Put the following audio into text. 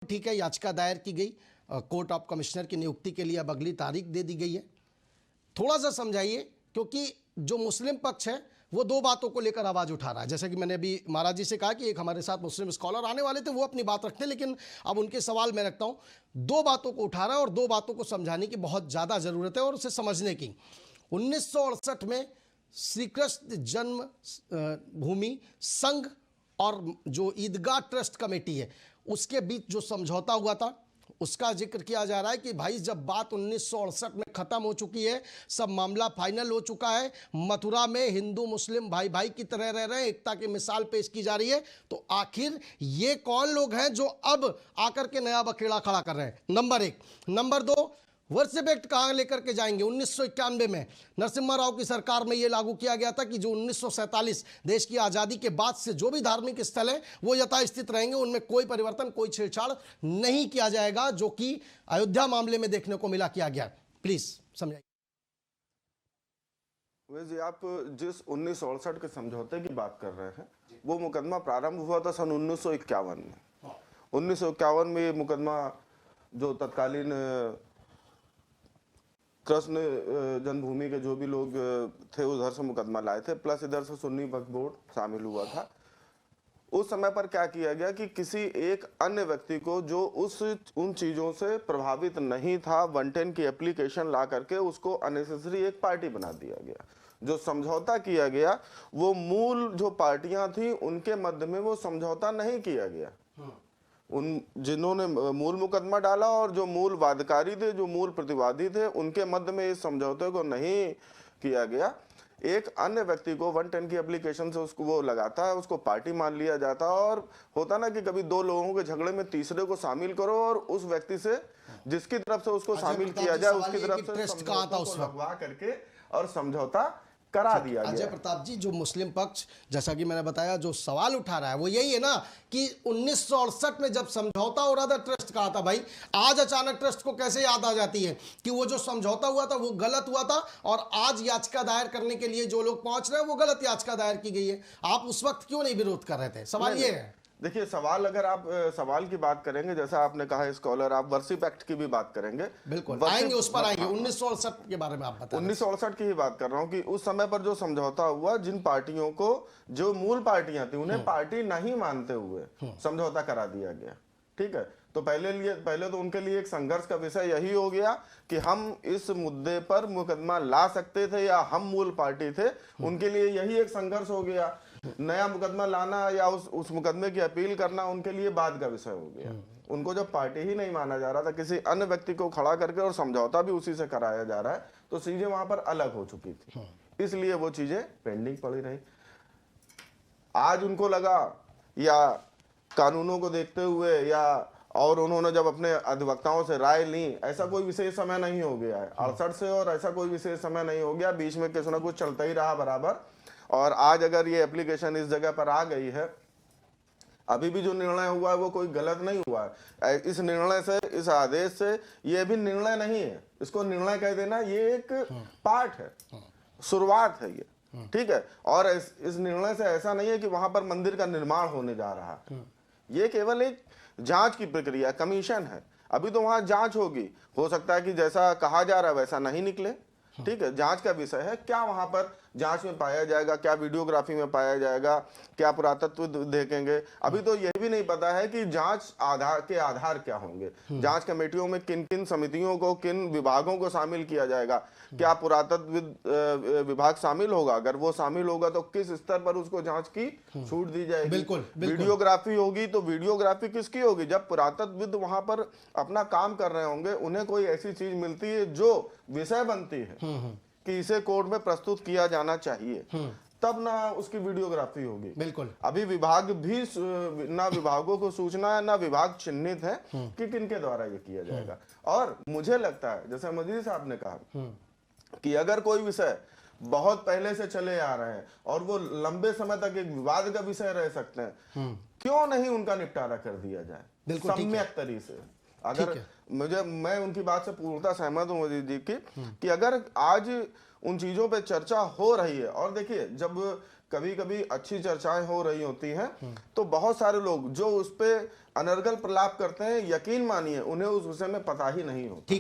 ठीक है, याचिका दायर की गई, कोर्ट ऑफ कमिश्नर की नियुक्ति के लिए अब अगली तारीख दे दी गई है। थोड़ा सा समझाइए, क्योंकि जो मुस्लिम पक्ष है वो दो बातों को लेकर आवाज उठा रहा है। जैसे कि मैंने अभी महाराज जी से कहा कि एक हमारे साथ मुस्लिम स्कॉलर आने वाले थे, वो अपनी बात रखते हैं, लेकिन अब उनके सवाल मैं रखता हूं। दो बातों को उठा रहा है और दो बातों को समझाने की बहुत ज्यादा जरूरत है और उसे समझने की। 1968 में श्री कृष्ण जन्म भूमि संघ और जो ईदगाह ट्रस्ट कमेटी है उसके बीच जो समझौता हुआ था उसका जिक्र किया जा रहा है कि भाई जब बात 1968 में खत्म हो चुकी है, सब मामला फाइनल हो चुका है, मथुरा में हिंदू मुस्लिम भाई भाई की तरह रह रहे हैं, एकता की मिसाल पेश की जा रही है, तो आखिर ये कौन लोग हैं जो अब आकर के नया बखेड़ा खड़ा कर रहे हैं? नंबर एक। नंबर दो, वर्सिप एक्ट कहाँ लेकर के जाएंगे? 1991 में नरसिम्हा राव की सरकार में यह लागू किया गया था कि जो 1947 देश की आज़ादी के बाद से जो भी धार्मिक स्थल है वो यथास्थित रहेंगे, उनमें कोई परिवर्तन, कोई छेड़छाड़ नहीं किया जाएगा, जो कि अयोध्या मामले में देखने को मिला, किया गया। प्लीज समझाइए। जी, आप जिस 1968 के समझौते की बात कर रहे हैं वो मुकदमा प्रारंभ हुआ था सन 1951 में। 1951 में ये मुकदमा जो तत्कालीन कृष्ण जन्मभूमि के जो भी लोग थे उधर से मुकदमा लाए थे, प्लस इधर से सुन्नी वक्फ बोर्ड शामिल हुआ था। उस समय पर क्या किया गया कि किसी एक अन्य व्यक्ति को जो उन चीजों से प्रभावित नहीं था, 110 की एप्लीकेशन ला करके उसको अननेसेसरी एक पार्टी बना दिया गया। जो समझौता किया गया वो मूल जो पार्टियां थी उनके मध्य में वो समझौता नहीं किया गया। उन जिन्होंने मूल मुकदमा डाला और जो मूल वादकारी थे, जो मूल प्रतिवादी थे, उनके मध्य में इस समझौते को नहीं किया गया। एक अन्य व्यक्ति को 110 की एप्लीकेशन से उसको वो लगाता है, उसको पार्टी मान लिया जाता है। और होता ना कि कभी दो लोगों के झगड़े में तीसरे को शामिल करो और उस व्यक्ति से जिसकी तरफ से उसको शामिल किया जाए उसकी तरफ से समझौता को लगवा करके और समझौता करा दिया गया। अजय प्रताप जी, जो मुस्लिम पक्ष, जैसा कि मैंने बताया, जो सवाल उठा रहा है वो यही है ना कि 1968 में जब समझौता हो रहा था ट्रस्ट कहा था, भाई आज अचानक ट्रस्ट को कैसे याद आ जाती है कि वो जो समझौता हुआ था वो गलत हुआ था और आज याचिका दायर करने के लिए जो लोग पहुंच रहे हैं वो गलत याचिका दायर की गई है। आप उस वक्त क्यों नहीं विरोध कर रहे थे? सवाल ये है। देखिए, सवाल अगर आप सवाल की बात करेंगे, जैसा आपने कहा स्कॉलर, आप वर्सिप एक्ट की भी बात करेंगे, बिल्कुल आएंगे, उस पर आएंगे। 1968 के बारे में आप बताएं। 1968 की ही बात कर रहा हूं कि उस समय पर जो समझौता हुआ, जिन पार्टियों को, जो मूल पार्टियां थी उन्हें पार्टी नहीं मानते हुए समझौता करा दिया गया। ठीक है, तो पहले तो उनके लिए एक संघर्ष का विषय यही हो गया कि हम इस मुद्दे पर मुकदमा ला सकते थे या हम मूल पार्टी थे, उनके लिए यही एक संघर्ष हो गया। नया मुकदमा लाना या उस मुकदमे की अपील करना उनके लिए बाद का विषय हो गया। उनको जब पार्टी ही नहीं माना जा रहा था, किसी अन्य व्यक्ति को खड़ा करके और समझौता भी उसी से कराया जा रहा है, तो चीजें वहां पर अलग हो चुकी थी, इसलिए वो चीजें पेंडिंग पड़ी रही। आज उनको लगा, या कानूनों को देखते हुए, या और उन्होंने जब अपने अधिवक्ताओं से राय ली, ऐसा कोई विशेष समय नहीं हो गया है 68 से, और ऐसा कोई विशेष समय नहीं हो गया, बीच में कुछ ना कुछ चलता ही रहा बराबर। और आज अगर ये एप्लीकेशन इस जगह पर आ गई है, अभी भी जो निर्णय हुआ है वो कोई गलत नहीं हुआ है। इस निर्णय से, इस आदेश से, ये भी निर्णय नहीं है, इसको निर्णय कह देना ये एक पार्ट है, शुरुआत है ये। ठीक है, और इस निर्णय से ऐसा नहीं है कि वहां पर मंदिर का निर्माण होने जा रहा है। ये केवल एक जांच की प्रक्रिया, कमीशन है। अभी तो वहां जांच होगी, हो सकता है कि जैसा कहा जा रहा है वैसा नहीं निकले। ठीक है, जांच का विषय है, क्या वहां पर जांच में पाया जाएगा, क्या वीडियोग्राफी में पाया जाएगा, क्या पुरातत्व देखेंगे। अभी तो यह भी नहीं पता है कि जांच आधार क्या होंगे, जांच कमेटियों में किन किन समितियों को, किन विभागों को शामिल किया जाएगा, क्या पुरातत्व विभाग शामिल होगा, अगर वो शामिल होगा तो किस स्तर पर उसको जांच की छूट दी जाएगी। बिल्कुल, वीडियोग्राफी होगी तो वीडियोग्राफी किसकी होगी? जब पुरातत्वविद वहां पर अपना काम कर रहे होंगे, उन्हें कोई ऐसी चीज मिलती है जो विषय बनती है कि इसे कोर्ट में प्रस्तुत किया जाना चाहिए, तब ना उसकी वीडियोग्राफी होगी। बिल्कुल। अभी विभाग भी, ना विभागों को सूचना है, ना विभाग चिन्हित है कि किनके द्वारा ये किया जाएगा। और मुझे लगता है, जैसे मजीद साहब ने कहा कि अगर कोई विषय बहुत पहले से चले आ रहे हैं और वो लंबे समय तक एक विवाद का विषय रह सकते हैं, क्यों नहीं उनका निपटारा कर दिया जाए सम्यक तरीके से? अगर मैं उनकी बात से पूर्णतः सहमत हूं मोदी जी की कि अगर आज उन चीजों पे चर्चा हो रही है, और देखिए, जब कभी कभी अच्छी चर्चाएं हो रही होती हैं तो बहुत सारे लोग जो उस पे अनर्गल प्रलाप करते हैं, यकीन मानिए उन्हें उस विषय में पता ही नहीं होता। ठीक है।